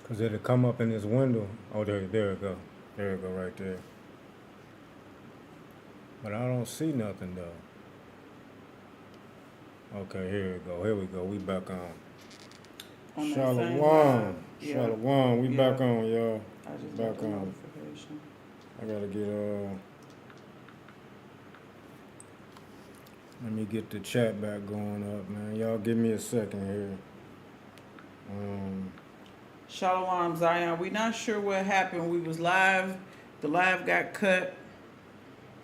Cause it'll come up in this window. Oh, there it go. There it go right there. But I don't see nothing though. Okay, here we go. Here we go. We back on. On that same Shalom. yeah. Shalom. We Yeah. back on, y'all. I just Back got the on. notification. I gotta get let me get the chat back going up, man. Y'all give me a second here. Shalom Zion. We not sure what happened. We was live. The live got cut.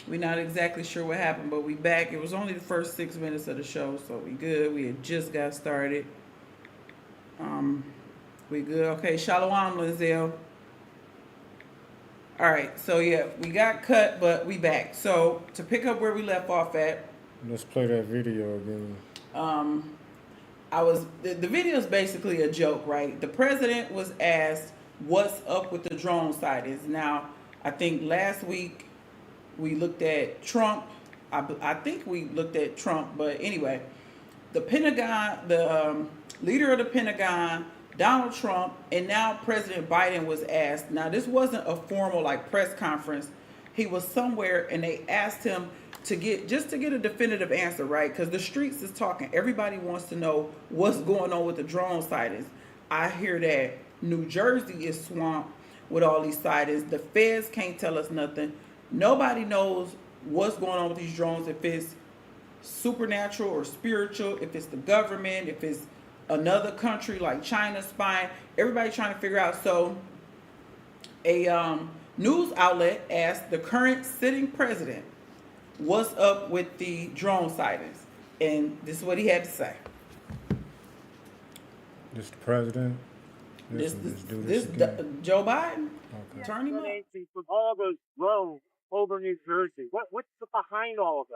We not exactly sure what happened, but we back. It was only the first 6 minutes of the show, so we good. We had just got started. We good. Okay, Shalom Lizelle. All right, so yeah, we got cut, but we back. So to pick up where we left off at, Let's play that video again. the video is basically a joke, right? The president was asked what's up with the drone sightings. Now, I think last week we looked at Trump. I think we looked at Trump, but anyway, the Pentagon, the leader of the Pentagon, Donald Trump, and now President Biden was asked. Now, this wasn't a formal like press conference. He was somewhere, and they asked him to get a definitive answer, right? Because the streets is talking. Everybody wants to know what's going on with the drone sightings. I hear that New Jersey is swamped with all these sightings. The feds can't tell us nothing. Nobody knows what's going on with these drones, if it's supernatural or spiritual, if it's the government, if it's another country like China spying. Everybody trying to figure out. So a news outlet asked the current sitting president what's up with the drone sightings, and this is what he had to say. This the president. This do this again. Joe Biden. Okay. Turn him up. With all those drones over New Jersey. What's behind all of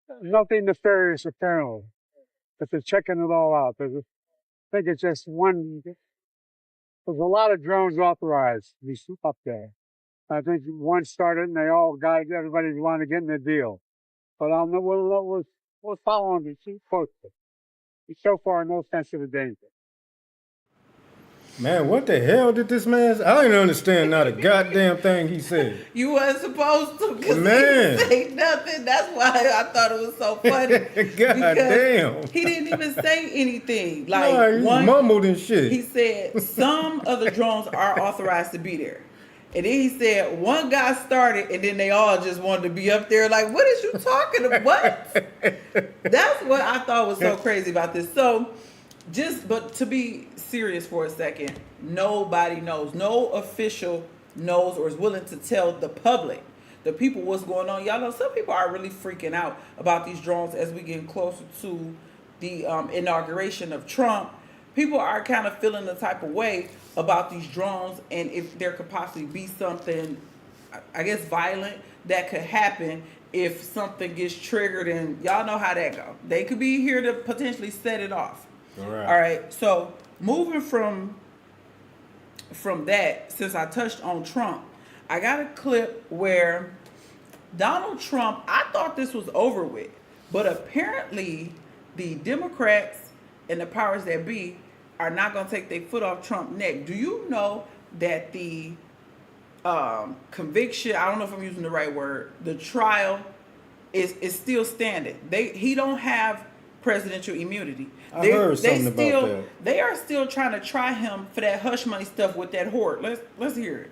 that? Nothing nefarious apparently. But they're checking it all out. I think it's just one. There's a lot of drones authorized to be up there. I think one started and they all got it. Everybody's wanting to get in the deal. But we're following the chief posted. So far, no sense of the danger. Man, what the hell did this man say? I didn't understand not a goddamn thing he said. You wasn't supposed to, because he Man. didn't say nothing. That's why I thought it was so funny. God because damn. He didn't even say anything. Like Nah, he mumbled and shit. He said some of the drones are authorized to be there. And then he said one guy started, and then they all just wanted to be up there. Like, what is you talking about? What? That's what I thought was so crazy about this. So, but to be serious for a second, nobody knows. No official knows or is willing to tell the public, the people, what's going on. Y'all know some people are really freaking out about these drones as we get closer to the inauguration of Trump. People are kind of feeling the type of way about these drones, and if there could possibly be something, I guess, violent that could happen if something gets triggered, and y'all know how that go. They could be here to potentially set it off. All right. All right. So moving from that, since I touched on Trump, I got a clip where Donald Trump, I thought this was over with, but apparently the Democrats and the powers that be are not going to take their foot off Trump's neck. Do you know that the conviction, I don't know if I'm using the right word, the trial is still standing? He don't have presidential immunity. I heard something about that. They are still trying to try him for that hush money stuff with that whore. Let's hear it.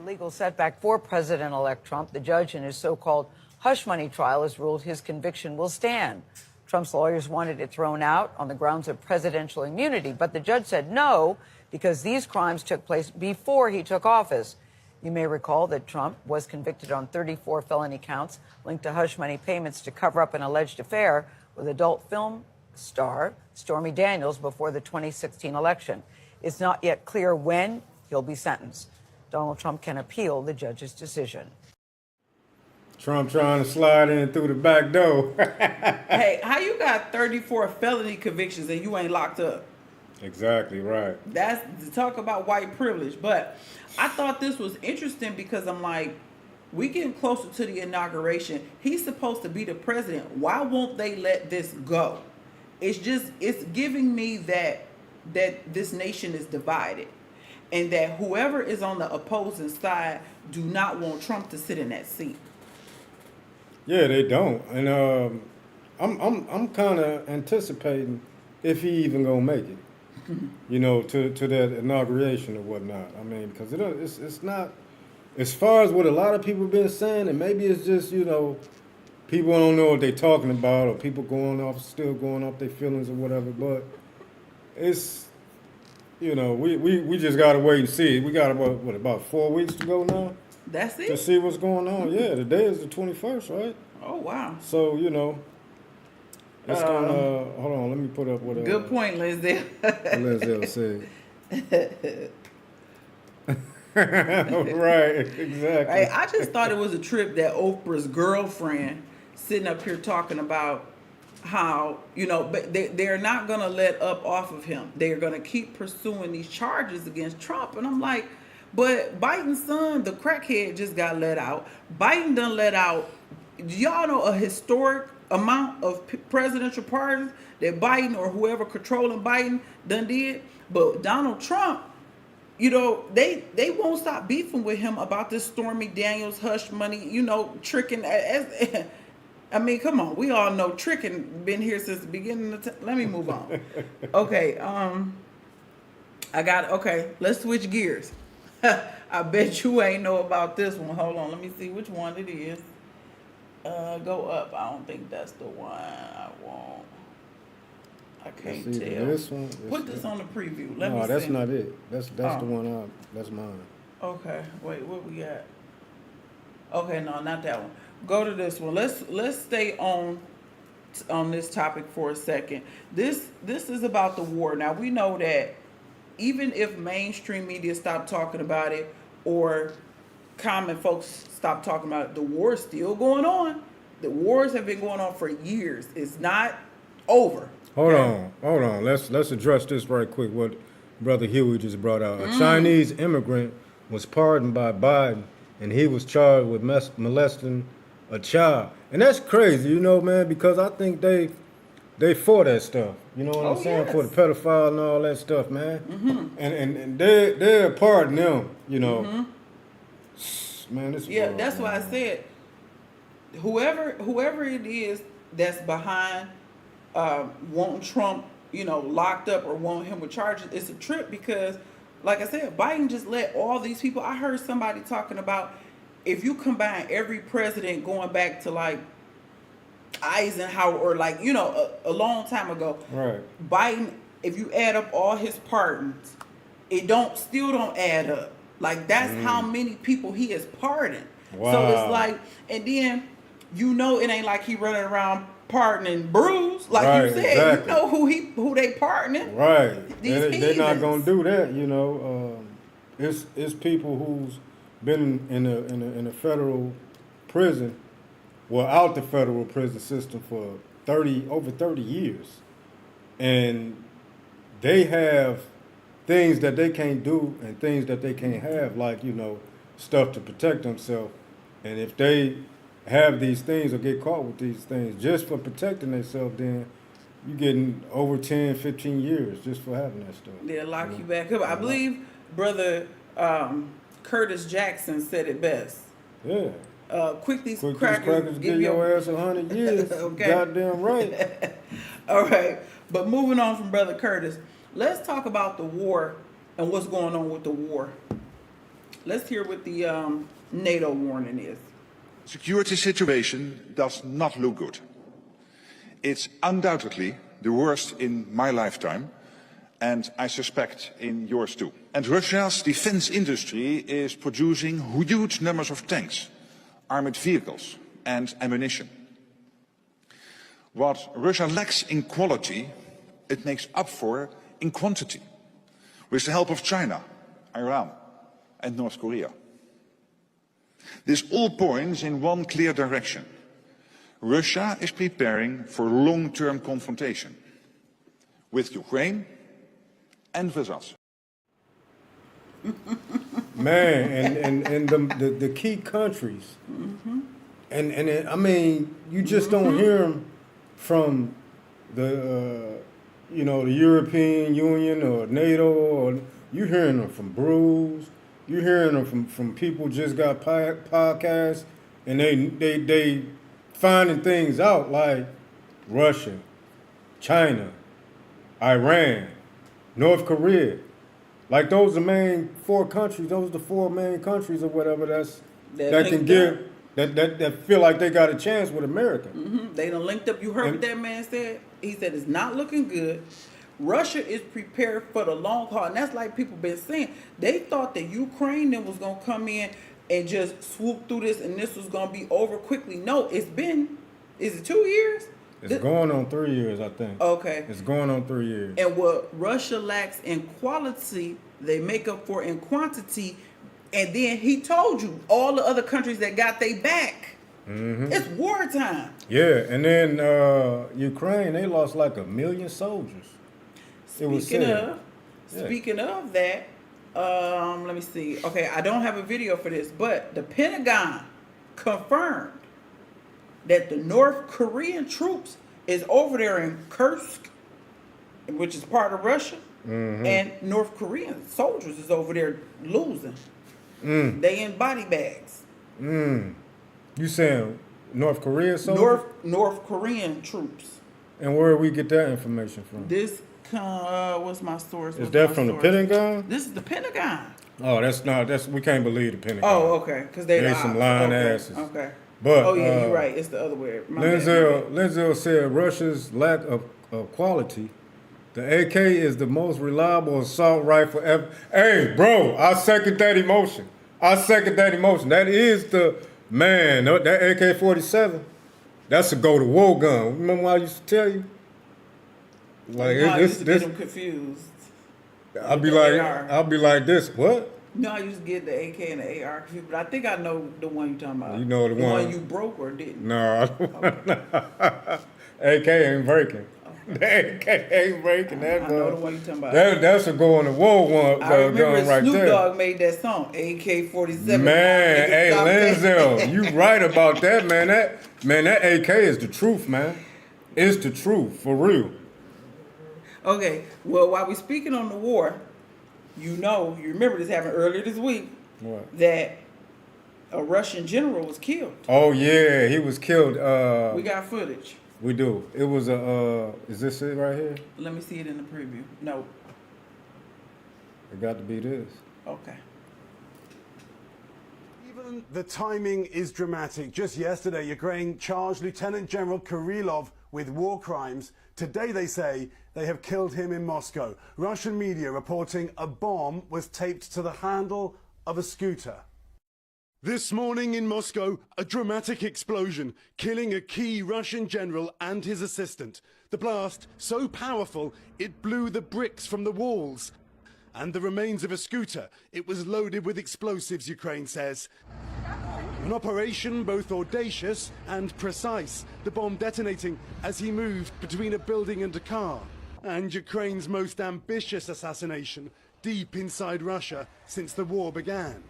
Legal setback for President-elect Trump. The judge in his so-called hush money trial has ruled his conviction will stand. Trump's lawyers wanted it thrown out on the grounds of presidential immunity, but the judge said no because these crimes took place before he took office. You may recall that Trump was convicted on 34 felony counts linked to hush money payments to cover up an alleged affair with adult film star Stormy Daniels before the 2016 election. It's not yet clear when he'll be sentenced. Donald Trump can appeal the judge's decision. Trump trying to slide in through the back door. Hey, how you got 34 felony convictions and you ain't locked up? Exactly right. That's to talk about white privilege. But I thought this was interesting because I'm like, we getting closer to the inauguration. He's supposed to be the president. Why won't they let this go? it's giving me that this nation is divided, and that whoever is on the opposing side do not want Trump to sit in that seat. Yeah, they don't, and I'm kind of anticipating if he even gonna make it, to that inauguration or whatnot. I mean, because it's not as far as what a lot of people been saying, and maybe it's just people don't know what they're talking about, or people still going off their feelings or whatever. But it's we just gotta wait and see. We got about 4 weeks to go now That's to it. see what's going on. Yeah, today is the 21st, right? Oh wow. So it's gonna hold on. Let me put up what Good point, Lindsay. Lindsay said. Right, exactly. Right, I just thought it was a trip that Oprah's girlfriend sitting up here talking about how, but they're not going to let up off of him. They're going to keep pursuing these charges against Trump. And I'm like, but Biden's son, the crackhead, just got let out. Biden done let out, do y'all know a historic amount of presidential pardons that Biden or whoever controlling Biden done did? But Donald Trump, they won't stop beefing with him about this Stormy Daniels hush money, tricking. I mean, come on. We all know tricking been here since the beginning of let me move on. Okay. Okay, let's switch gears. I bet you ain't know about this one. Hold on. Let me see which one it is. Go up. I don't think that's the one I want. I can't Let's see, tell. this one. Put this on the preview. Let me No, see. that's not it. That's the Oh. one. That's mine. Okay, wait, what we got? Okay, no, not that one. Go to this one. Let's stay on this topic for a second. This is about the war. Now we know that even if mainstream media stop talking about it, or common folks stop talking about it, the war is still going on. The wars have been going on for years. It's not over. Hold on. Let's address this right quick. What Brother Huey just brought out. A Chinese immigrant was pardoned by Biden, and he was charged with molesting a child. And that's crazy, man, because I think they for that stuff. You know what I'm saying? Yes. For the pedophile and all that stuff, man. Mm-hmm. And they're pardoning them. Man, this Yeah, world, that's man. why I said whoever it is that's behind wanting Trump, locked up or wanting him with charges, it's a trip because, like I said, Biden just let all these people. I heard somebody talking about if you combine every president going back to like Eisenhower or like a long time ago, Right. Biden, if you add up all his pardons, it still don't add up. Like that's how many people he has pardoned. Wow. So it's like, and then it ain't like he running around pardoning Bruce, like Right, you said. exactly. You know who they pardoning. Right. These They're not heathens. gonna do that, It's people who's been in a federal prison, out the federal prison system for over 30 years. And they have things that they can't do and things that they can't have, like, stuff to protect themselves. And if they have these things or get caught with these things just for protecting themselves, then you're getting over 10, 15 years just for having that stuff. They'll lock you back up. I believe Brother Curtis Jackson said it best. Yeah. Quick these Quick, these crackers, crackers give your ass 100 years. Okay. Goddamn right. All right, but moving on from Brother Curtis, let's talk about the war and what's going on with the war. Let's hear what the NATO warning is. Security situation does not look good. It's undoubtedly the worst in my lifetime, and I suspect in yours too. And Russia's defense industry is producing huge numbers of tanks, armored vehicles and ammunition. What Russia lacks in quality, it makes up for in quantity, with the help of China, Iran and North Korea. This all points in one clear direction. Russia is preparing for long-term confrontation with Ukraine and with us. Man, and the key countries, I mean, you just don't hear them from the the European Union or NATO, or you hearing them from Bruce, you hearing them from people just got podcasts, and they finding things out like Russia, China, Iran, North Korea. Like those are the main four countries. Those are the four main countries or whatever that can give that feel like they got a chance with America. They done linked up. You heard what that man said? He said it's not looking good. Russia is prepared for the long haul. And that's like people been saying. They thought that Ukraine then was going to come in and just swoop through this and this was going to be over quickly. No, is it 2 years? It's going on 3 years, I think. Okay. It's going on 3 years. And what Russia lacks in quality, they make up for in quantity. And then he told you all the other countries that got they back. It's wartime. Yeah, and then Ukraine, they lost like 1 million soldiers. Speaking of that, let me see. Okay, I don't have a video for this, but the Pentagon confirmed that the North Korean troops is over there in Kursk, which is part of Russia, and North Korean soldiers is over there losing. They in body bags. You saying North Korea soldiers? North Korean troops. And where we get that information from? This what's my source? Is that from the Pentagon? This is the Pentagon. Oh, we can't believe the Pentagon. Oh, okay, because they some lying asses. Okay. But oh yeah, you're right. It's the other way. Lindsay said Russia's lack of quality. The AK is the most reliable assault rifle ever. Hey, bro, I second that emotion. That is the man. That AK-47. That's a go-to-war gun. Remember what I used to tell you? Like I used to get them confused. I'll be like this. What? No, I used to get the AK and the AR confused, but I think I know the one you're talking about. You know the one you broke or didn't? No, AK ain't breaking. The AK ain't breaking. I know the one you're talking about. That's a go on the war one. I remember right Snoop there. Dogg made that song, AK-47. Man, hey Lindsay, you right about that, man. That AK is the truth, man. It's the truth, for real. Okay, well, while we're speaking on the war, you remember this happened earlier this week. What? That a Russian general was killed. Oh yeah, he was killed. We got footage. We do. It was is this it right here? Let me see it in the preview. No. It got to be this. Okay. Even the timing is dramatic. Just yesterday, Ukraine charged Lieutenant General Kirillov with war crimes. Today, they say they have killed him in Moscow. Russian media reporting a bomb was taped to the handle of a scooter. This morning in Moscow, a dramatic explosion, killing a key Russian general and his assistant. The blast, so powerful, it blew the bricks from the walls. And the remains of a scooter. It was loaded with explosives, Ukraine says. An operation both audacious and precise, the bomb detonating as he moved between a building and a car. And Ukraine's most ambitious assassination, deep inside Russia since the war began.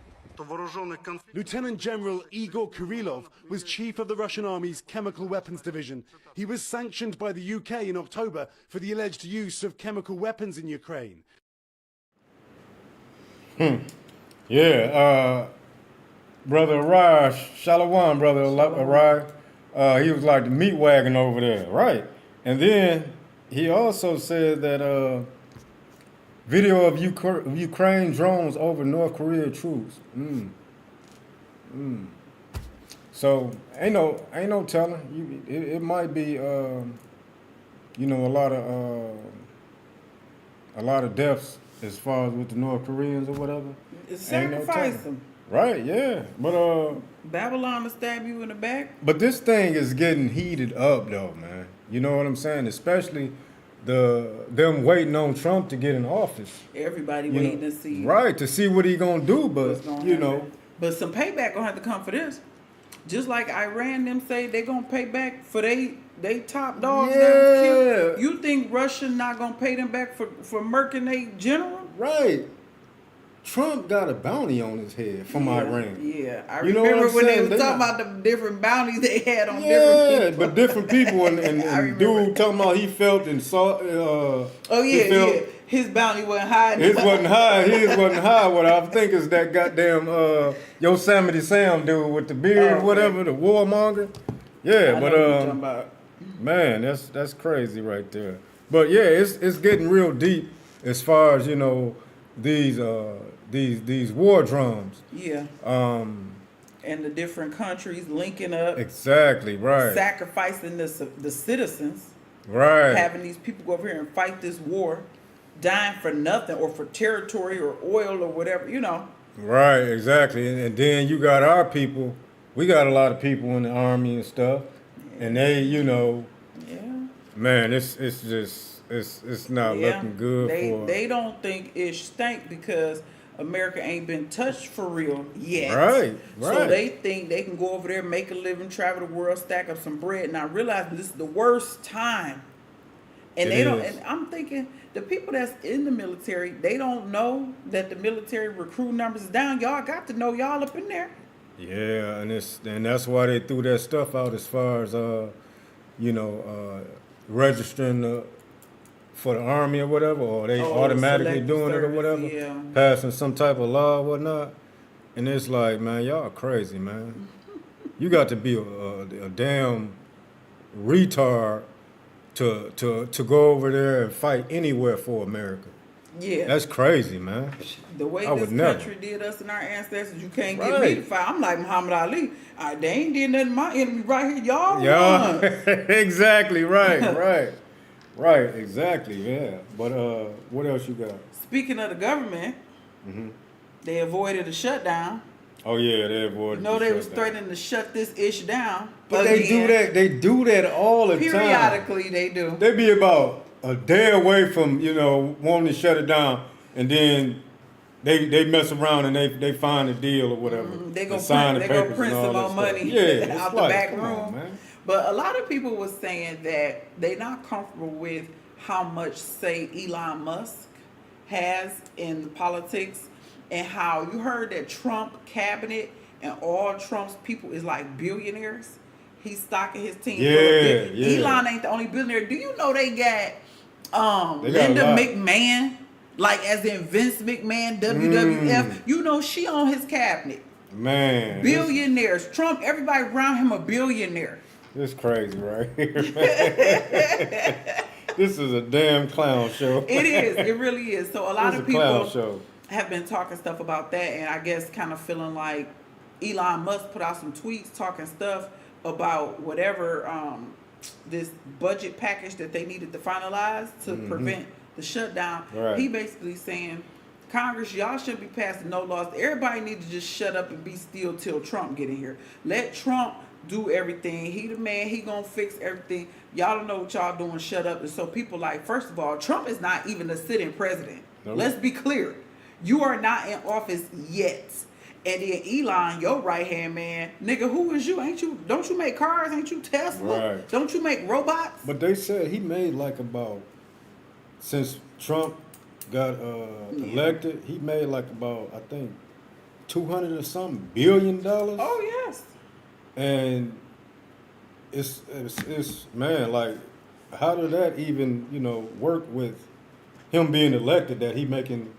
Lieutenant General Igor Kirillov was chief of the Russian Army's Chemical Weapons Division. He was sanctioned by the UK in October for the alleged use of chemical weapons in Ukraine. Yeah, Brother Arai, Shalom, Brother Arai, he was like the meat wagon over there, right? And then he also said that video of Ukraine drones over North Korea troops. So ain't no telling. It might be a lot of deaths as far as with the North Koreans or whatever. Sacrifice them. Right, yeah. But Babylon will stab you in the back. But this thing is getting heated up though, man. You know what I'm saying? Especially them waiting on Trump to get in office. Everybody waiting to see. Right, to see what he gonna do, but But some payback gonna have to come for this. Just like Iran them say they gonna pay back for they top dogs that was killed. You think Russia not gonna pay them back for murking their general? Right. Trump got a bounty on his head from Iran. Yeah, I You know what remember I'm when they saying? was They talking not- about the different bounties they had on different Yeah, people. but different people and, I and remember. dude talking about he felt and saw. Oh he yeah, felt- yeah. His bounty wasn't high. His wasn't high. His wasn't high. What I think is that goddamn Yosemite Sam dude with the beard, Oh, okay. whatever, the warmonger. Yeah, I but know what you're talking about. man, that's crazy right there. But yeah, it's getting real deep as far as these war drums. Yeah. And the different countries linking up, Exactly right. sacrificing the citizens, Right. having these people go over here and fight this war, dying for nothing or for territory or oil or whatever, Right, exactly. And then you got our people. We got a lot of people in the army and stuff. And they, Yeah. man, it's just it's not looking good for They don't think it stink because America ain't been touched for real yet. Right. So they think they can go over there, make a living, travel the world, stack up some bread. Now realize this is the worst time. And It they don't is. and I'm thinking the people that's in the military, they don't know that the military recruit numbers is down. Y'all got to know y'all up in there. Yeah, and that's why they threw that stuff out as far as registering for the army or whatever, or they Oh, automatically selective doing it or service, whatever, yeah. passing some type of law or whatnot. And it's like, man, y'all crazy, man. You got to be a damn retard to go over there and fight anywhere for America. Yeah. That's crazy, man. The way I this would never. country did us and our ancestors, you can't get me Right. to fight. I'm like Muhammad Ali. They ain't did nothing to my enemy right here. Y'all Yeah, won. exactly right, right, exactly, yeah. But what else you got? Speaking of the government, Mm-hmm. they avoided a shutdown. Oh yeah, they avoided. You know the they was shutdown. threatening to shut this ish down. But they do again. that. They do that all the time. Periodically. They do. They be about a day away from wanting to shut it down, and then they mess around and they find a deal or whatever. They and go sign print, the they go papers print and all some that more stuff. money Yeah, it's out the like, back come room. on, man. But a lot of people was saying that they not comfortable with how much say Elon Musk has in the politics, and how you heard that Trump cabinet and all Trump's people is like billionaires. He's stocking his team. full of Yeah. Elon ain't the only billionaire. Do you know they got They got a Linda lot. McMahon, like as in Vince McMahon, WWF? You know she on his cabinet. Man, Billionaires. Trump, everybody around him a billionaire. this crazy right here. Man. This is a damn clown show. It is. It really is. So a lot It's of a clown people show. have been talking stuff about that, and I guess kind of feeling like Elon Musk put out some tweets talking stuff about whatever this budget package that they needed to finalize to prevent the shutdown. Right. He basically saying, Congress, y'all should be passing no laws. Everybody need to just shut up and be still till Trump get in here. Let Trump do everything. He the man. He gonna fix everything. Y'all don't know what y'all doing. Shut up. And so people like, first of all, Trump is not even a sitting president. Nope. Let's be clear. You are not in office yet. And then Elon, your right hand man, nigga, who is you? Ain't you? Don't you make cars? Ain't you Tesla? Right. Don't you make robots? But they said he made like about, since Trump got elected, he made like about, I think, 200 or something $billion. Oh yes. And it's man, like, how did that even work with him being elected, that he making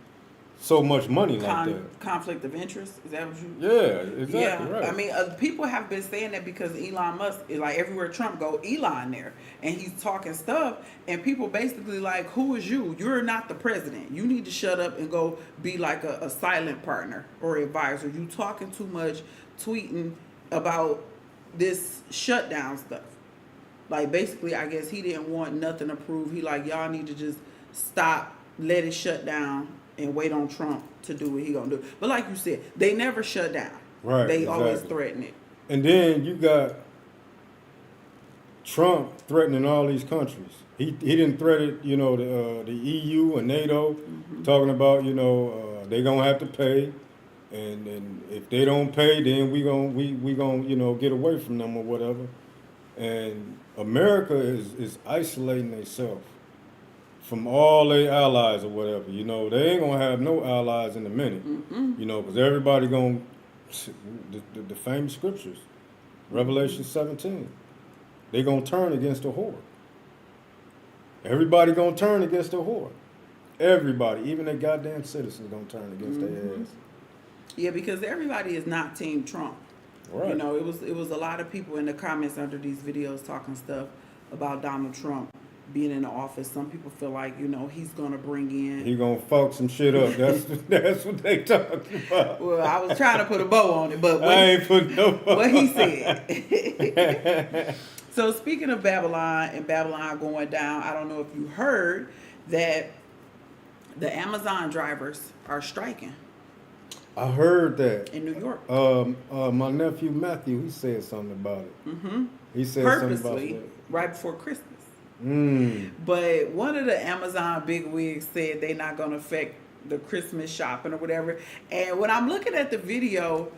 so much money like that? Conflict of interest. Is that what you? Yeah, exactly right. I mean, people have been saying that because Elon Musk is like everywhere Trump go, Elon there, and he's talking stuff, and people basically like, who is you? You're not the president. You need to shut up and go be like a silent partner or advisor. You talking too much, tweeting about this shutdown stuff. Like basically, I guess he didn't want nothing approved. He like, y'all need to just stop, let it shut down, and wait on Trump to do what he gonna do. But like you said, they never shut down. Right, They always exactly. threaten it. And then you got Trump threatening all these countries. He didn't threaten, the EU and NATO, talking about, they gonna have to pay, and if they don't pay, then we gonna get away from them or whatever. And America is isolating itself from all their allies or whatever. You know, they ain't gonna have no allies in a minute. You know, because everybody gonna the famous scriptures, Revelation 17. They gonna turn against the whore. Everybody gonna turn against the whore. Everybody, even their goddamn citizens, gonna turn against their ass. Yeah, because everybody is not Team Trump. Right. You know, it was a lot of people in the comments under these videos talking stuff about Donald Trump being in the office. Some people feel like, you know, he's gonna bring in. He gonna fuck some shit up. That's what they talking about. Well, I was trying to put a bow on it, but I ain't putting no. what he said. So speaking of Babylon and Babylon going down, I don't know if you heard that the Amazon drivers are striking I heard that. in New York. My nephew Matthew, he said something about it. He said something Purposely, about right before Christmas. that. But one of the Amazon bigwigs said they're not going to affect the Christmas shopping or whatever. And when I'm looking at the video,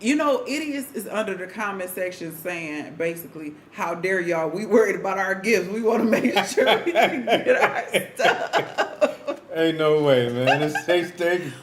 you know, idiots is under the comment section saying basically, how dare y'all? We worried about our gifts. We want to make sure we can get our stuff. Ain't no way, man. This thing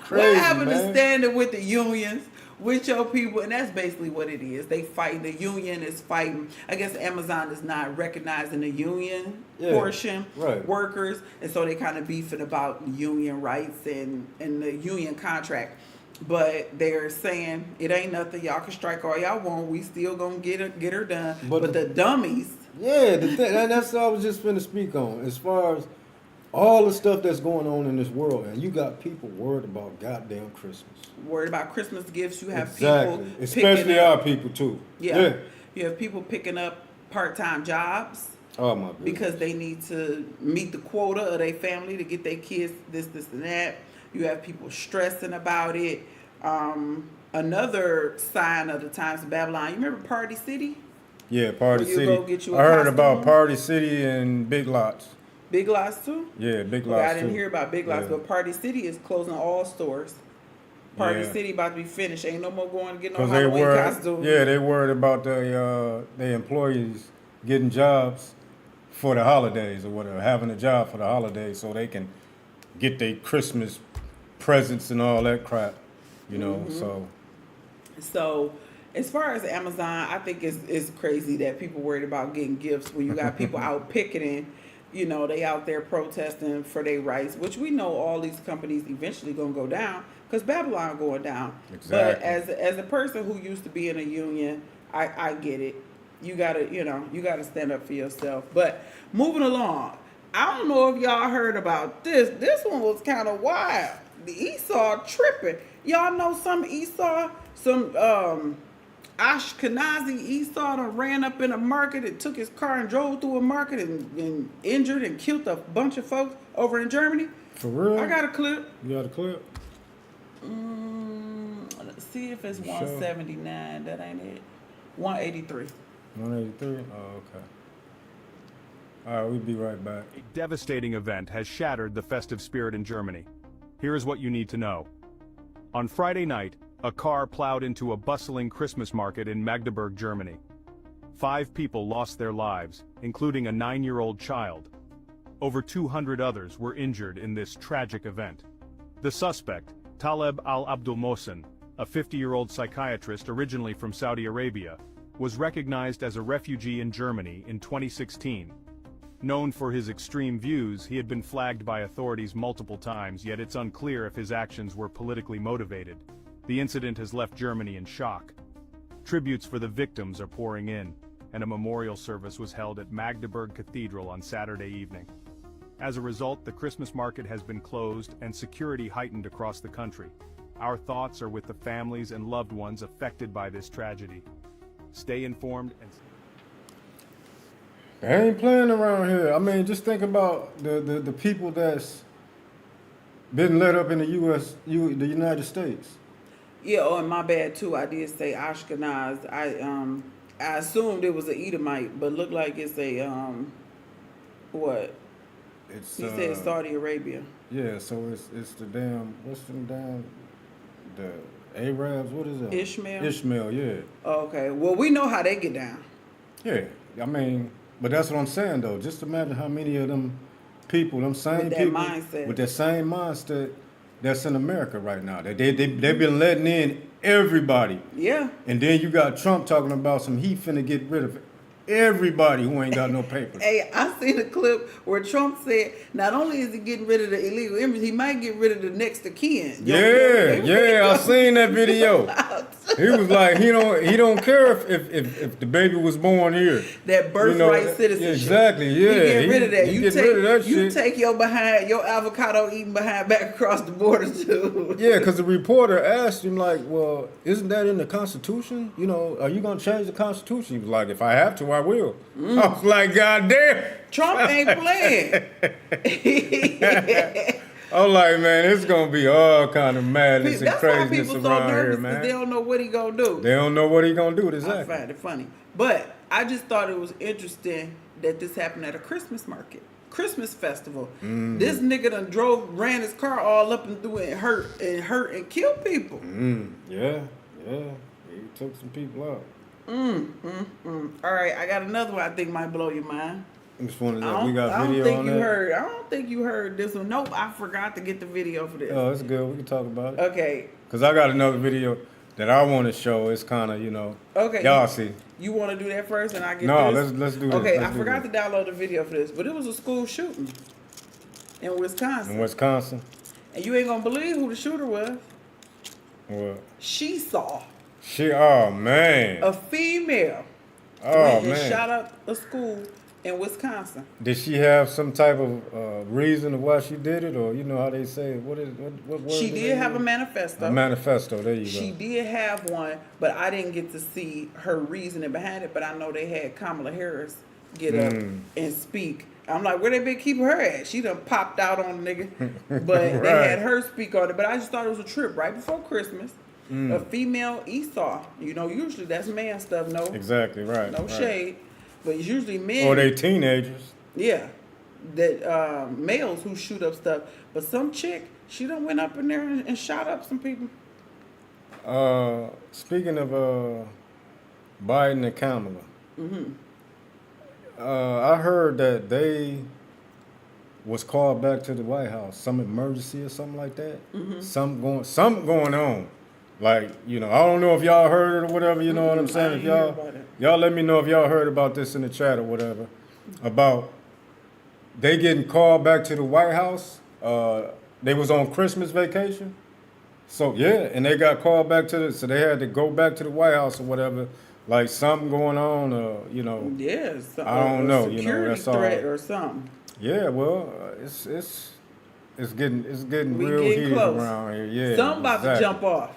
crazy, What happened to man. standing with the unions, with your people? And that's basically what it is. They fighting. The union is fighting. I guess Amazon is not recognizing the union portion, right. workers. And so they kind of beefing about union rights and the union contract. But they're saying it ain't nothing. Y'all can strike all y'all want. We still gonna get her done. But the dummies. Yeah, that's what I was just finna speak on. As far as all the stuff that's going on in this world, and you got people worried about goddamn Christmas. Worried about Christmas gifts. You have Exactly. people Especially picking up, our people too. yeah. You have people picking up part-time jobs Oh my goodness. because they need to meet the quota of their family to get their kids this, and that. You have people stressing about it. Another sign of the times of Babylon. You remember Party City? Yeah, Party Where you City. go get you a I heard costume? about Party City and Big Lots. Big Lots too? Yeah, Big Well, Lots I didn't too. hear about Big Lots, Yeah. but Party City is closing all stores. Party Yeah. City about to be finished. Ain't no more going to get no Because they Halloween worried, costumes. yeah, they worried about the employees getting jobs for the holidays or whatever, having a job for the holidays so they can get their Christmas presents and all that crap, you know. So, as far as Amazon, I think it's crazy that people worried about getting gifts when you got people out picketing. You know, they out there protesting for their rights, which we know all these companies eventually gonna go down because Babylon going down. But Exactly. as a person who used to be in a union, I get it. You gotta stand up for yourself. But moving along, I don't know if y'all heard about this. This one was kind of wild. The Esau tripping. Y'all know some Esau, some Ashkenazi Esau done ran up in a market and took his car and drove through a market and injured and killed a bunch of folks over in Germany. For real? I got a clip. You got a clip? Let's see if it's Sure. 179. That ain't it. 183. 183? Oh, okay. All right, we'll be right back. A devastating event has shattered the festive spirit in Germany. Here's what you need to know. On Friday night, a car plowed into a bustling Christmas market in Magdeburg, Germany. 5 people lost their lives, including a 9-year-old child. Over 200 others were injured in this tragic event. The suspect, Taleb al-Abdul Mohsen, a 50-year-old psychiatrist originally from Saudi Arabia, was recognized as a refugee in Germany in 2016. Known for his extreme views, he had been flagged by authorities multiple times, yet it's unclear if his actions were politically motivated. The incident has left Germany in shock. Tributes for the victims are pouring in, and a memorial service was held at Magdeburg Cathedral on Saturday evening. As a result, the Christmas market has been closed and security heightened across the country. Our thoughts are with the families and loved ones affected by this tragedy. Stay informed and... They ain't playing around here. I mean, just think about the people that's been let up in the the United States. Yeah, oh, and my bad too. I did say Ashkenaz. I assumed it was an Edomite, but looked like it's a what? It's He said Saudi Arabia. yeah, so it's the damn what's them damn the Arabs? What is that? Ishmael? Ishmael, yeah, Okay, well we know how they get down. yeah. I mean, but that's what I'm saying though. Just imagine how many of them people, them same With that people mindset. with that same mindset that's in America right now. They've been letting in everybody. Yeah. And then you got Trump talking about he finna get rid of everybody who ain't got no papers. Hey, I seen a clip where Trump said not only is he getting rid of the illegal immigrants, he might get rid of the next of kin. Yeah, I seen that video. He was like, he don't care if the baby was born here. That birthright citizenship. Exactly, yeah. He get rid of that. He get rid of that you shit. take your avocado eating behind back across the border too. Yeah, because the reporter asked him, like, well, isn't that in the Constitution? You know, are you going to change the Constitution? He was like, if I have to, I will. I was like, God damn. Trump ain't playing. I'm like, man, it's going to be all kind of madness and That's why craziness people so around here, nervous because man. they don't know what he gonna do. They don't know what he going to do, I exactly. find it funny. But I just thought it was interesting that this happened at a Christmas market. Christmas festival. This nigga done ran his car all up and through it and hurt and killed people. Yeah. He took some people out. All right, I got another one I think might blow your mind. Which one is I that? don't, We got I don't video think on you that? heard. I don't think you heard this one. Nope, I forgot to get the video for this. Oh, it's good. We can talk about it. Okay. Because I got another video that I want to show. It's kind of, Okay. y'all see. You want to do that first, and I get No, this? let's do this. Okay, Let's I do forgot this. to download the video for this, but it was a school shooting in Wisconsin. In Wisconsin. And you ain't gonna believe who the shooter was. What? She saw Oh, man. a female Oh, went and man. shot up a school in Wisconsin. Did she have some type of reason of why she did it? Or, how they say it? What word She do they did have a use? manifesto. A manifesto. There you She go. did have one, but I didn't get to see her reasoning behind it. But I know they had Kamala Harris get up and speak. I'm like, where they been keeping her at? She done popped out on the nigga. But they Right. had her speak on it. But I just thought it was a trip right before Christmas. A female Esau. Usually that's man stuff. No, Exactly, right. no right. shade. But it's usually men. Or they teenagers. Yeah. That males who shoot up stuff. But some chick, she done went up in there and shot up some people. Speaking of Biden and Kamala, I heard that they was called back to the White House, some emergency or something like that. Something going on. Like, I don't know if y'all heard it or whatever, you know what I'm saying? If didn't hear about it. y'all let me know if y'all heard about this in the chat or whatever. About they getting called back to the White House. They was on Christmas vacation. So yeah, and they got called back so they had to go back to the White House or whatever. Like something going on, Yeah, I don't know, Security that's all. threat or something. Yeah, well, it's getting We real getting heated close. around here. Yeah, Something about to exactly. jump off.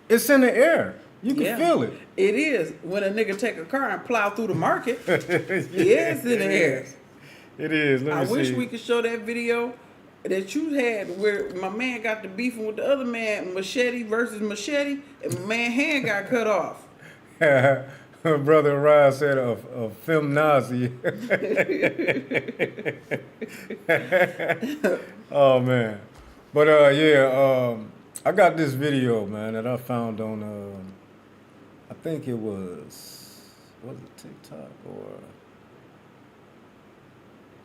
It's in the air. You can feel it. It is when a nigga take a car and plow through the market. It's in the air. It is. Let me I see. wish we could show that video that you had where my man got the beefing with the other man, machete versus machete, and my man hand got cut off. Brother Ryan said a film Nazi. Oh man, but I got this video, man, that I found on I think it was it TikTok or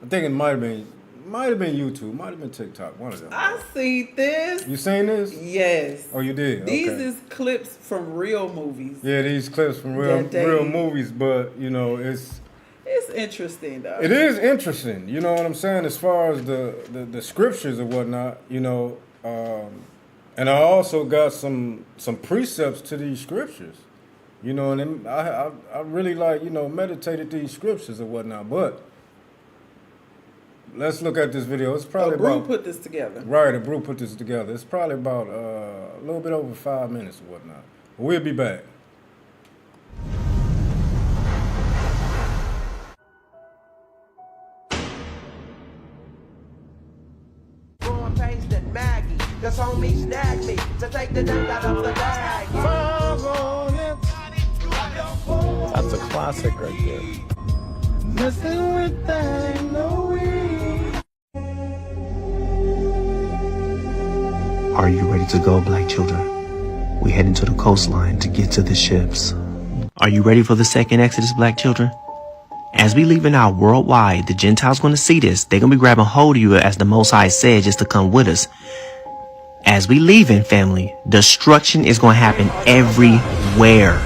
I think it might have been YouTube, might have been TikTok, one of them. I see this. You seen this? Yes. Oh, you did. These Okay. is clips from real movies. Yeah, these clips from That they- real movies, but It's interesting though. it is interesting. You know what I'm saying, as far as the scriptures and whatnot. And I also got some precepts to these scriptures. And I really meditated these scriptures and whatnot. But let's look at this video. It's probably Brew about put this together. right. A brew put this together. It's probably about a little bit over 5 minutes or whatnot. We'll be back. More paste than Maggie. Cause homie snagged me to take the dunk out of the bag. That's a classic right there. Are you ready to go, black children? We heading to the coastline to get to the ships. Are you ready for the second Exodus, black children? As we leaving out worldwide, the Gentiles going to see this. They're going to be grabbing hold of you as the Most High said, just to come with us. As we leaving, family, destruction is going to happen everywhere.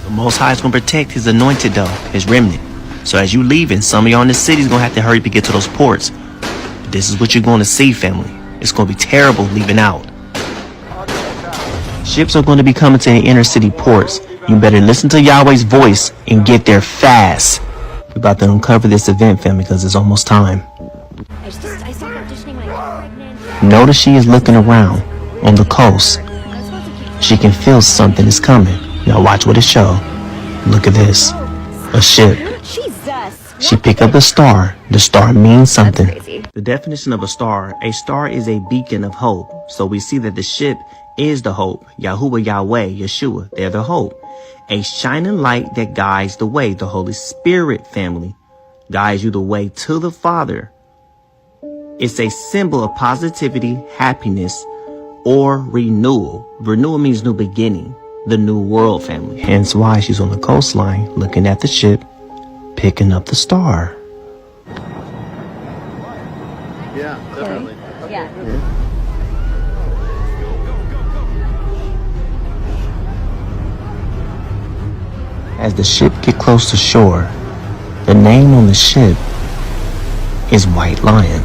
The Most High is going to protect his anointed though, his remnant. So as you leaving, some of y'all in the city is going to have to hurry up and get to those ports. But this is what you're going to see, family. It's going to be terrible leaving out. Ships are going to be coming to the inner city ports. You better listen to Yahweh's voice and get there fast. We're about to uncover this event, family, because it's almost time. I stopped auditioning my pregnant. Notice she is looking around on the coast. She can feel something is coming. Now watch what it show. Look at this. A ship. Jesus. She picked up the star. The star means something. The definition of a star is a beacon of hope. So we see that the ship is the hope. Yahuwah, Yahweh, Yeshua, they're the hope. A shining light that guides the way. The Holy Spirit, family, guides you the way to the Father. It's a symbol of positivity, happiness, or renewal. Renewal means new beginning. The new world, family. Hence why she's on the coastline looking at the ship, picking up the star. Yeah, definitely. Yeah. As the ship get close to shore, the name on the ship is White Lion.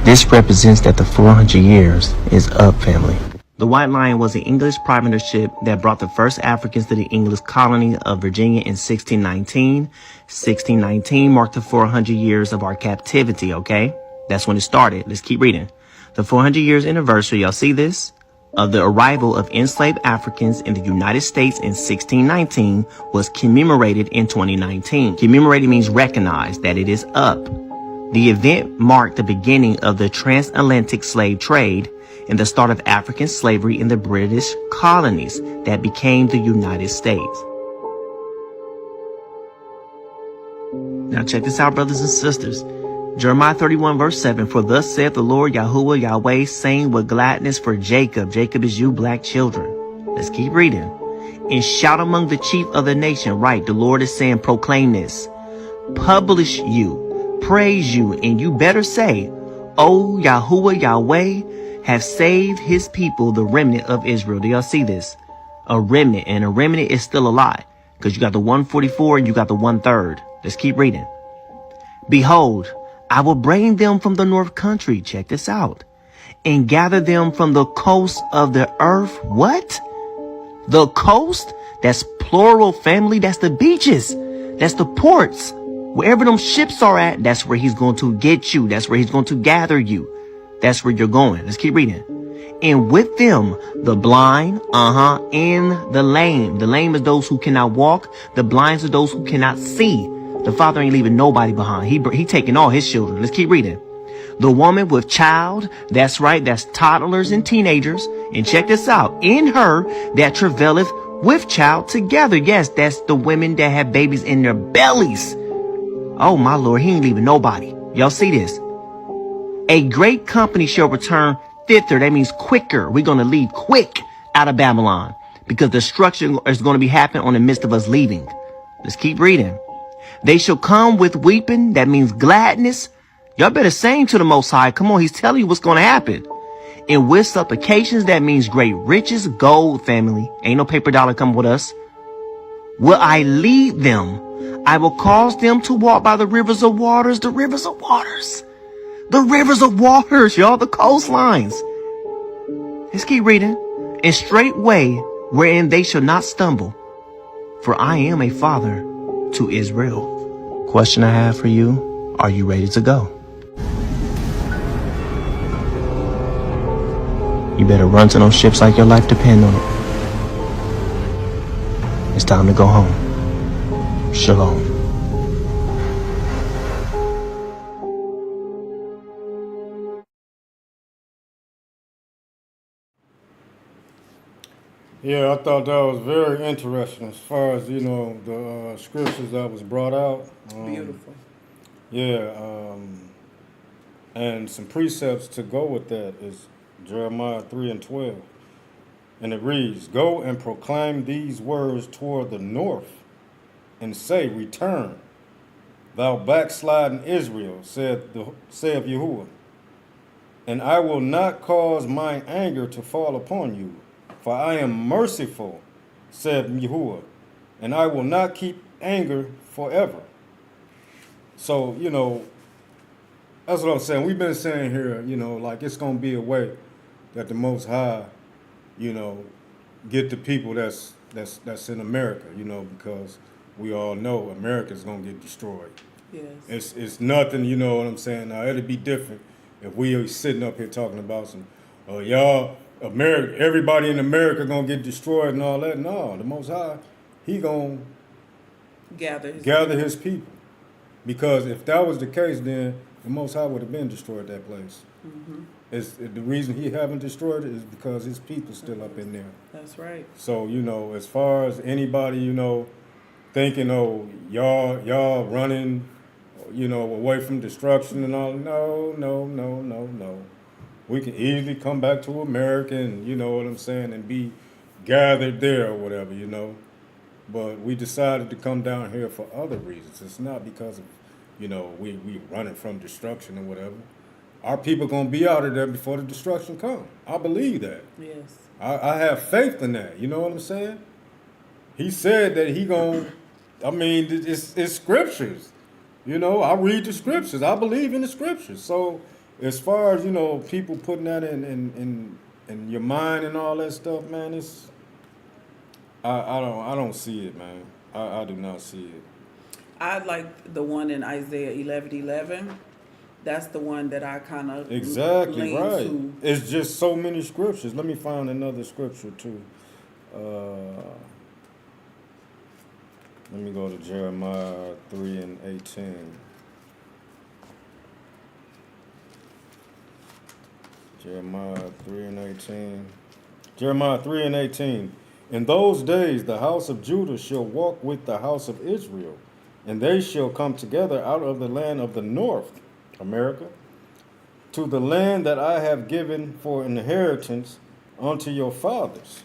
This represents that the 400 years is up, family. The White Lion was an English privateer ship that brought the first Africans to the English colony of Virginia in 1619. 1619 marked the 400 years of our captivity, okay? That's when it started. Let's keep reading. The 400 years anniversary, y'all see this? Of the arrival of enslaved Africans in the United States in 1619 was commemorated in 2019. Commemorated means recognize that it is up. The event marked the beginning of the transatlantic slave trade and the start of African slavery in the British colonies that became the United States. Now check this out, brothers and sisters. Jeremiah 31 verse 7, for thus saith the Lord Yahuwah Yahweh, saying with gladness for Jacob. Jacob is you, black children. Let's keep reading. And shout among the chief of the nation. Right, the Lord is saying, proclaim this. Publish you, praise you, and you better say, O Yahuwah Yahweh have saved his people, the remnant of Israel. Do y'all see this? A remnant, and a remnant is still a lot, because you got the 144 and you got the 1/3. Let's keep reading. Behold, I will bring them from the north country. Check this out. And gather them from the coast of the earth. What? The coast? That's plural, family. That's the beaches. That's the ports. Wherever them ships are at, that's where he's going to get you. That's where he's going to gather you. That's where you're going. Let's keep reading. And with them, the blind, and the lame. The lame is those who cannot walk. The blind are those who cannot see. The Father ain't leaving nobody behind. He taking all his children. Let's keep reading. The woman with child. That's right. That's toddlers and teenagers. And check this out. In her that travaileth with child together. Yes, that's the women that have babies in their bellies. Oh, my Lord. He ain't leaving nobody. Y'all see this? A great company shall return thither. That means quicker. We're going to leave quick out of Babylon, because destruction is going to be happening on the midst of us leaving. Let's keep reading. They shall come with weeping. That means gladness. Y'all better sing to the Most High. Come on. He's telling you what's going to happen. And with supplications, that means great riches, gold, family. Ain't no paper dollar coming with us. Will I lead them? I will cause them to walk by the rivers of waters. The rivers of waters. The rivers of waters, y'all, the coastlines. Let's keep reading. And straight way wherein they shall not stumble. For I am a father to Israel. Question I have for you. Are you ready to go? You better run to those ships like your life depends on it. It's time to go home. Shalom. Yeah, I thought that was very interesting as far as, the scriptures that was brought out. Beautiful. Yeah, And some precepts to go with that is Jeremiah 3:12. And it reads, Go and proclaim these words toward the north, and say, Return, thou backsliding Israel, saith Yahuwah. And I will not cause mine anger to fall upon you, for I am merciful, said Yahuwah, and I will not keep anger forever. So, that's what I'm saying. We've been saying here, like it's going to be a way that the Most High, get the people that's in America, because we all know America's going to get destroyed. Yes. It's nothing, you know what I'm saying? Now, it'd be different if we are sitting up here talking about some, America, everybody in America going to get destroyed and all that. No, the Most High, he going to gather his people. Because if that was the case, then the Most High would have been destroyed that place. Mm-hmm. The reason he haven't destroyed it is because his people's still up in there. That's right. So, as far as anybody, thinking, y'all running, away from destruction and all, no. We can easily come back to America and, and be gathered there or whatever, But we decided to come down here for other reasons. It's not because of, we running from destruction or whatever. Our people going to be out of there before the destruction comes. I believe that. Yes. I have faith in that. You know what I'm saying? He said that it's scriptures. I read the scriptures. I believe in the scriptures. So as far as, people putting that in your mind and all that stuff, man, I don't see it, man. I do not see it. I like the one in Isaiah 11:11. That's the one that I kind of exactly lean right. to. It's just so many scriptures. Let me find another scripture too. Let me go to Jeremiah 3:18. Jeremiah 3:18. Jeremiah 3:18. In those days the house of Judah shall walk with the house of Israel, and they shall come together out of the land of the north, America, to the land that I have given for inheritance unto your fathers.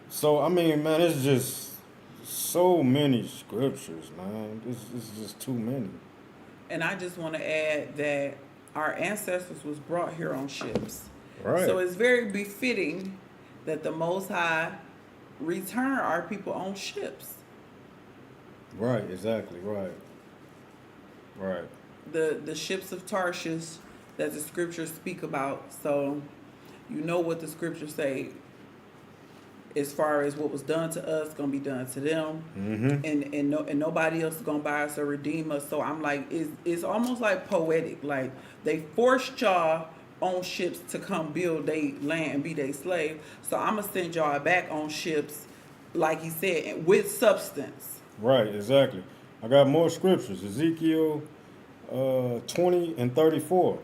So, man, it's just so many scriptures, man. It's just too many. And I just want to add that our ancestors was brought here on ships. Right. So it's very befitting that the Most High return our people on ships. Right, exactly, right. Right. The ships of Tarshish that the scriptures speak about. So you know what the scriptures say as far as what was done to us gonna be done to them. Mm-hmm. And nobody else is gonna buy us or redeem us. So I'm like, it's almost like poetic. Like they forced y'all on ships to come build their land and be their slave. So I'm gonna send y'all back on ships, like he said, with substance. Right, exactly. I got more scriptures. Ezekiel 20:34.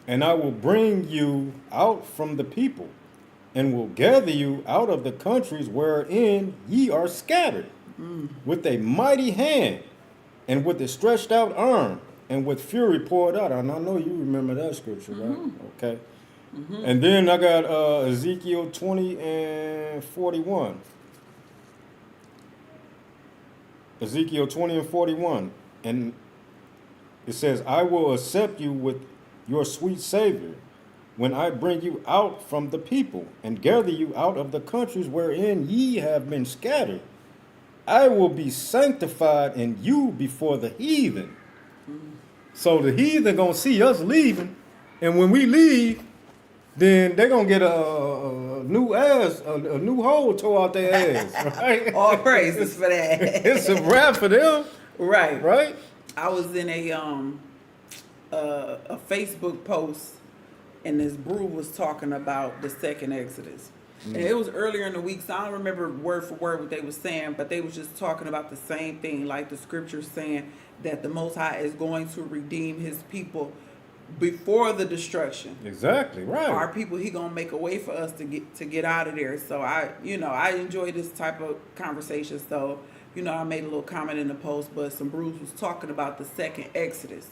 And I will bring you out from the people, and will gather you out of the countries wherein ye are scattered, with a mighty hand, and with a stretched out arm, and with fury poured out. And I know you remember that scripture, right? Okay. Mm-hmm. And then I got Ezekiel 20:41. Ezekiel 20:41. And it says, I will accept you with your sweet Savior, when I bring you out from the people, and gather you out of the countries wherein ye have been scattered. I will be sanctified in you before the heathen. So the heathen gonna see us leaving, and when we leave, then they're gonna get a new ass, a new hole tore out their ass. Right? All praises for that. It's a wrap for them. Right. Right? I was in a Facebook post, and this brew was talking about the second Exodus. And it was earlier in the week, so I don't remember word for word what they were saying, but they was just talking about the same thing, like the scripture saying that the Most High is going to redeem his people before the destruction. Exactly, right. Our people, he gonna make a way for us to get out of there. So I enjoy this type of conversation. So, I made a little comment in the post, but some brews was talking about the second Exodus.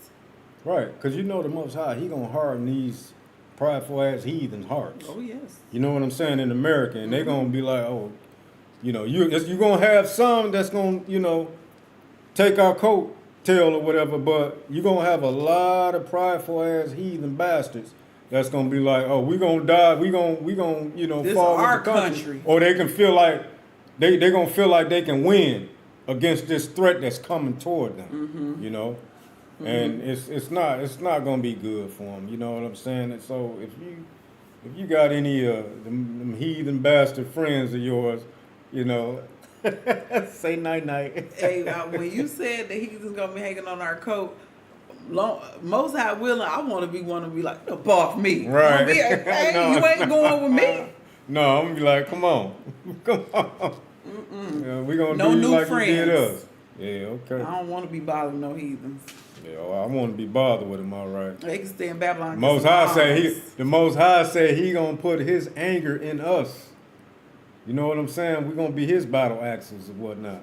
Right, because you know the Most High, he gonna harden these prideful ass heathens' hearts. Oh yes. You know what I'm saying, in America, and they gonna be like, oh, you know, you gonna have some that's gonna, you know, take our coat tail or whatever, but you gonna have a lot of prideful ass heathen bastards that's gonna be like, oh, we gonna die, we gonna, you know, This fall with our the country. country. Or they can feel like they gonna feel like they can win against this threat that's coming toward them. You know. And it's not gonna be good for them. You know what I'm saying? And so if you got any them heathen bastard friends of yours, you know, say night night. Hey, when you said that he's gonna be hanging on our coat, most high willing, I want to be like, up off me. Right. Hey, No. you ain't going with me. No, I'm gonna be like, come on, come on. Yeah, we gonna No do you new like friends. you did us. Yeah, okay. I don't want to be bothered with no heathens. Yeah, well, I want to be bothered with him. All right. They can stay in Babylon. and get Most some High say arms. the Most High say he gonna put his anger in us. You know what I'm saying? We're gonna be his battle axes and whatnot.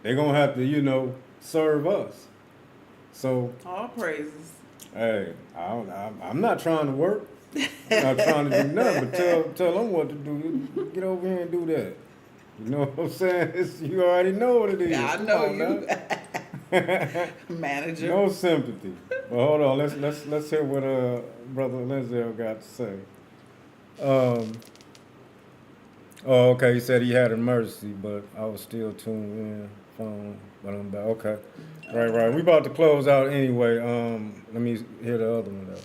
They gonna have to, you know, serve us. So, All praises. hey, I'm not trying to work. I'm not trying to do nothing, but tell them what to do. Get over here and do that. You know what I'm saying? You already know what it is. Yeah, I Come know on you. now. Manager. No sympathy. But hold on, let's hear what Brother Lindsay got to say. Oh, okay. He said he had a mercy, but I was still tuned in. Phone, but I'm back. Okay, right. We about to close out anyway. Let me hear the other one though.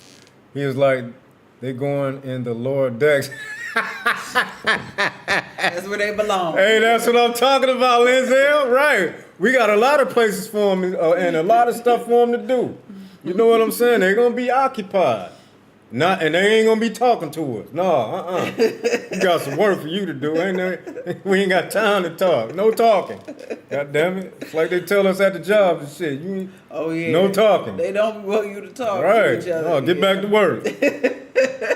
He was like, they going in the lower decks. That's where they belong. Hey, that's what I'm talking about, Lindsay. Right. We got a lot of places for them and a lot of stuff for them to do. You know what I'm saying? They're going to be occupied. And they ain't going to be talking to us. No, We got some work for you to do, ain't there? We ain't got time to talk. No talking. God damn it. It's like they tell us at the job and shit. Oh yeah. No talking. They don't want you to talk Right. to each other. No, get back to work.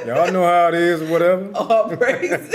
Y'all know how it is or whatever. All praises.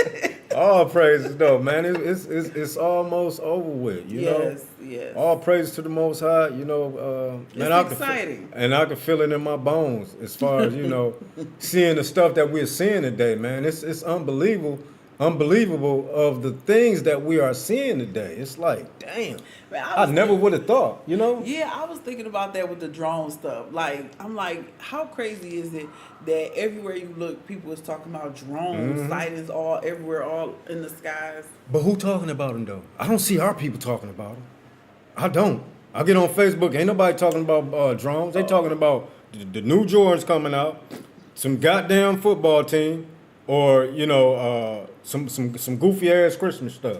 All praises though, man. It's almost over with, you know. Yes. All praises to the Most High, you know. Man, It's exciting. And I can feel it in my bones as far as, you know, seeing the stuff that we're seeing today, man. It's unbelievable of the things that we are seeing today. It's like, damn. Man, I never would have thought, you know. Yeah, I was thinking about that with the drone stuff. Like, I'm like, how crazy is it that everywhere you look, people is talking about drone sightings all everywhere, all in the skies? But who talking about them though? I don't see our people talking about them. I don't. I get on Facebook, ain't nobody talking about drones. They talking about the new Jordans coming out, some goddamn football team, or you know, some goofy ass Christmas stuff.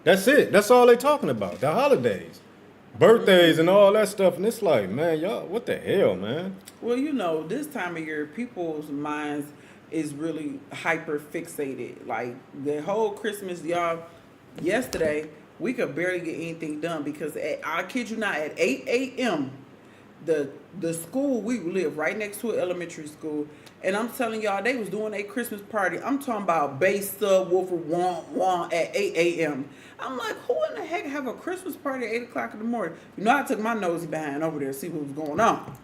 That's it. That's all they talking about. The holidays, birthdays, and all that stuff. And it's like, man, y'all, what the hell, man? Well, you know, this time of year, people's minds is really hyper fixated. Like the whole Christmas, y'all. Yesterday, we could barely get anything done because I kid you not, at 8 a.m. the school we live right next to an elementary school, and I'm telling y'all they was doing a Christmas party. I'm talking about bass subwoofer wah at 8 a.m. I'm like, who in the heck have a Christmas party at 8 o'clock in the morning? You know, I took my nosy behind over there to see what was going on,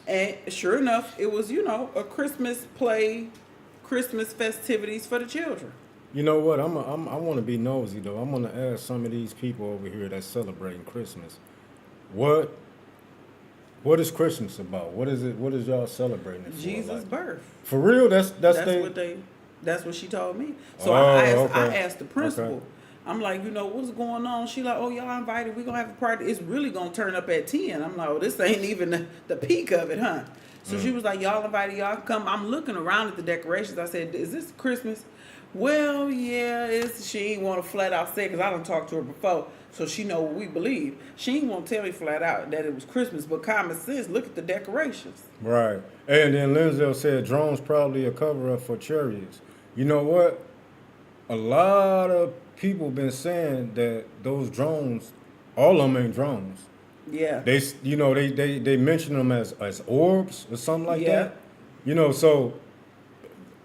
and sure enough, it was, you know, a Christmas play, Christmas festivities for the children. You know what? I want to be nosy though. I'm gonna ask some of these people over here that's celebrating Christmas, what is Christmas about? What is it? What is y'all celebrating it for? Jesus' Like, birth. for real? That's That's what she told me. So Oh, I okay. asked the principal. Okay. I'm like, you know, what's going on? She like, oh, y'all invited. We're going to have a party. It's really going to turn up at 10. I'm like, oh, this ain't even the peak of it, huh? So she was like, y'all invited, y'all come. I'm looking around at the decorations. I said, is this Christmas? Well, yeah, she ain't want to flat out say, because I done talked to her before, so she know what we believe. She ain't want to tell me flat out that it was Christmas, but common sense, look at the decorations. right. And then Lindsay said drones probably a cover up for chariots. You know what? A lot of people been saying that those drones, all of them ain't drones. Yeah. They mention them as orbs or something like Yeah. that. You know, so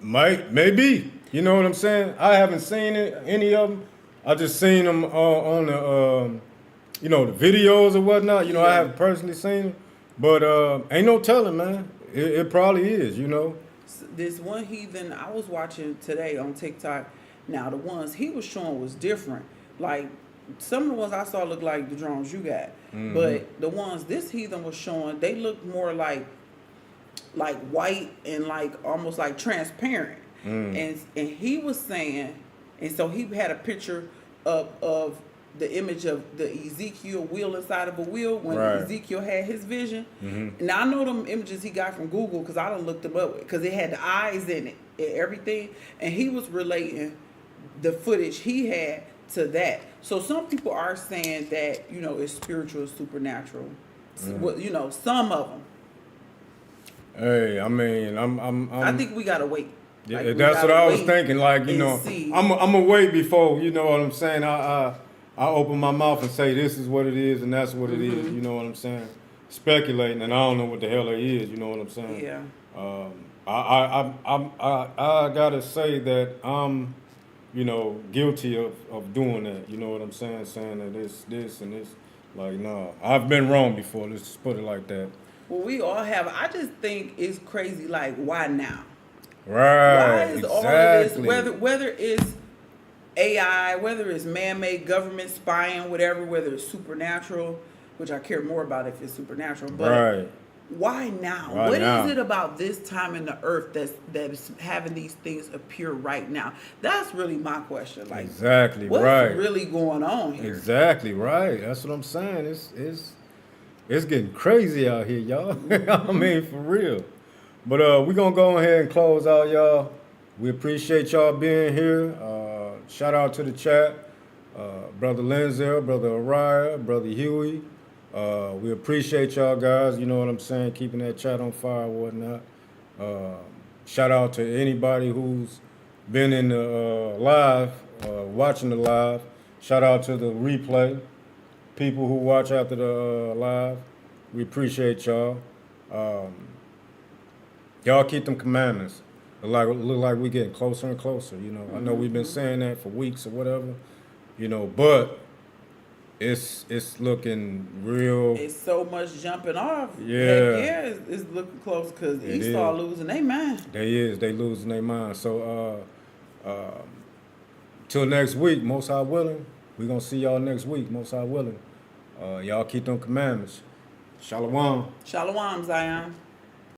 maybe. You know what I'm saying? I haven't seen any of them. I just seen them on the the videos or whatnot. You know, I haven't personally seen them. But ain't no telling, man. It probably is, you know. This one heathen I was watching today on TikTok. Now the ones he was showing was different. Like some of the ones I saw look like the drones you got, but the ones this heathen was showing, they looked more like white and like almost like transparent. And he was saying, and so he had a picture of the image of the Ezekiel wheel inside of a wheel when Right. Ezekiel had his vision. Now I know them images he got from Google because I done looked them up because it had the eyes in it and everything, and he was relating the footage he had to that. So some people are saying that it's spiritual, supernatural. Well, some of them. Hey, I mean, I think we gotta wait. Yeah, Like, we that's what gotta I was wait thinking. Like, and see. I'm gonna wait before, you know what I'm saying. I open my mouth and say this is what it is and that's what it is. You know what I'm saying? Speculating, and I don't know what the hell it is. You know what I'm saying? Yeah. I gotta say that I'm, guilty of doing that. You know what I'm saying? Saying that this and this. Like, no, I've been wrong before. Let's just put it like that. Well, we all have. I just think it's crazy. Like, why now? Right. Why is exactly. all of this, whether it's AI, whether it's man-made government spying, whatever, whether it's supernatural, which I care more about if it's supernatural, but Right. why now? Why What now? is it about this time in the earth that's having these things appear right now? That's really my question. Like, Exactly. what's right. really going on here? Exactly right. That's what I'm saying. It's getting crazy out here, y'all. I mean, for real. But we're gonna go ahead and close out, y'all. We appreciate y'all being here. Shout out to the chat, brother Lenzel, brother Araya, brother Huey. We appreciate y'all guys. You know what I'm saying, keeping that chat on fire and whatnot. Shout out to anybody who's been in the live, watching the live. Shout out to the replay. People who watch after the live, we appreciate y'all. Y'all keep them commandments. Look like we getting closer and closer. I know we've been saying that for weeks or whatever. But it's looking real. It's so much jumping off. Yeah. Heck yeah, it's looking close because It Esau is. losing their mind. They losing their mind. So till next week, most high willing, we gonna see y'all next week, most high willing. Y'all keep them commandments. Shalom. Shalom, Zion.